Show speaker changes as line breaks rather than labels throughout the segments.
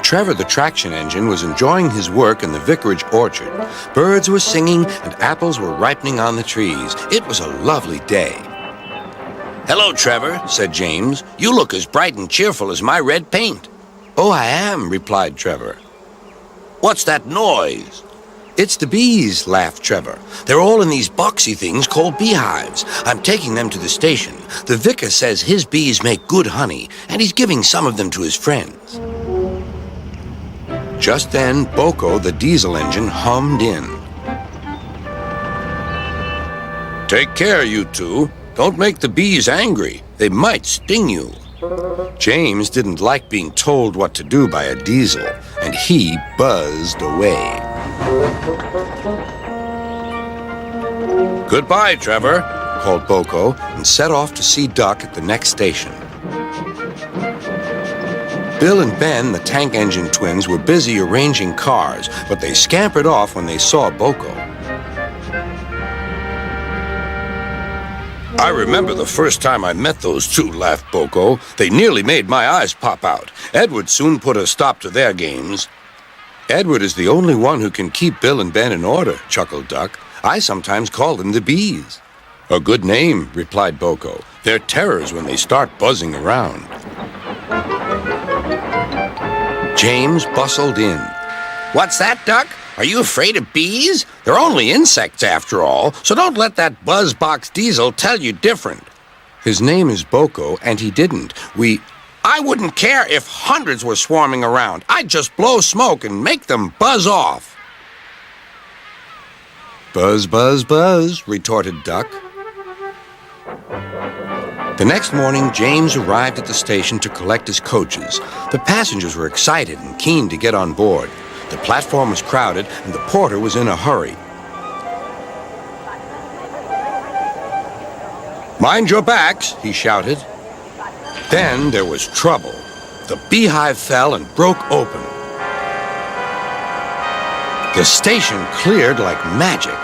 Trevor the traction engine was enjoying his work in the vicarage orchard. Birds were singing and apples were ripening on the trees. It was a lovely day.
"Hello, Trevor," said James. "You look as bright and cheerful as my red paint."
"Oh, I am," replied Trevor.
"What's that noise?"
"It's the bees," laughed Trevor. "They're all in these boxy things called beehives. I'm taking them to the station. The vicar says his bees make good honey, and he's giving some of them to his friends." Just then, BoCo, the diesel engine, hummed in.
"Take care, you two. Don't make the bees angry. They might sting you."
James didn't like being told what to do by a diesel, and he buzzed away.
"Goodbye, Trevor,"
called BoCo, and set off to see Duck at the next station. Bill and Ben, the tank engine twins, were busy arranging cars, but they scampered off when they saw BoCo.
"I remember the first time I met those two," laughed BoCo. "They nearly made my eyes pop out. Edward soon put a stop to their games."
"Edward is the only one who can keep Bill and Ben in order," chuckled Duck. "I sometimes call them the bees."
"A good name," replied BoCo. "They're terrors when they start buzzing around."
James bustled in.
"What's that, Duck? Are you afraid of bees? They're only insects after all, so don't let that buzzbox diesel tell you different."
"His name is BoCo, and he didn't.
I wouldn't care if hundreds were swarming around. I'd just blow smoke and make them buzz off."
"Buzz, buzz, buzz," retorted Duck. The next morning, James arrived at the station to collect his coaches. The passengers were excited and keen to get on board. The platform was crowded, and the porter was in a hurry.
"Mind your backs," he shouted.
Then there was trouble. The beehive fell and broke open. The station cleared like magic.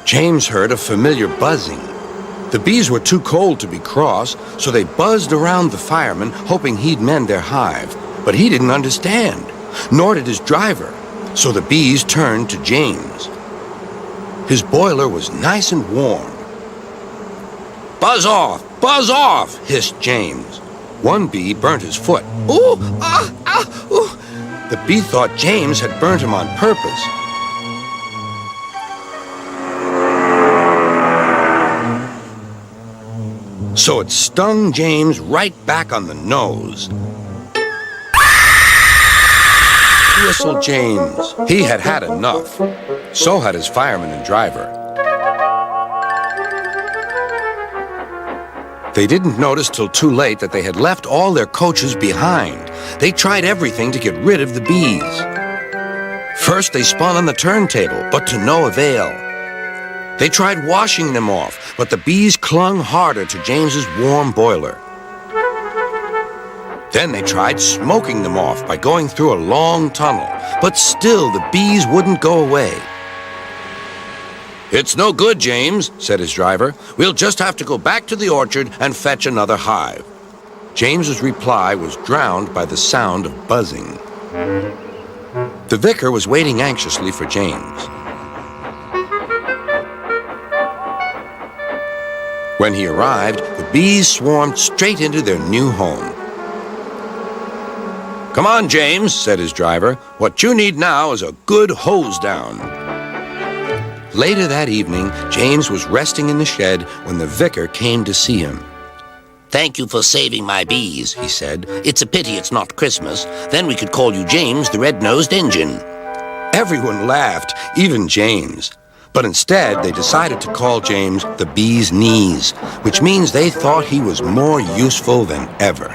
James heard a familiar buzzing. The bees were too cold to be cross, so they buzzed around the fireman, hoping he'd mend their hive. But he didn't understand, nor did his driver, so the bees turned to James. His boiler was nice and warm.
"Buzz off," hissed
James. One bee burnt his foot. "Ooh, ooh." The bee thought James had burnt him on purpose. So it stung James right back on the nose. Whistled James. He had had enough. So had his fireman and driver. They didn't notice till too late that they had left all their coaches behind. They tried everything to get rid of the bees. First, they spun on the turntable, but to no avail. They tried washing them off, but the bees clung harder to James's warm boiler. Then they tried smoking them off by going through a long tunnel, but still the bees wouldn't go away.
"It's no good, James," said his driver. "We'll just have to go back to the orchard and fetch another hive."
James's reply was drowned by the sound of buzzing. The vicar was waiting anxiously for James. When he arrived, the bees swarmed straight into their new home.
"Come on, James," said his driver. "What you need now is a good hose down."
Later that evening, James was resting in the shed when the vicar came to see him.
"Thank you for saving my bees," he said. "It's a pity it's not Christmas. Then we could call you James the Red-Nosed Engine."
Everyone laughed, even James. But instead, they decided to call James the Bee's Knees, which means they thought he was more useful than ever.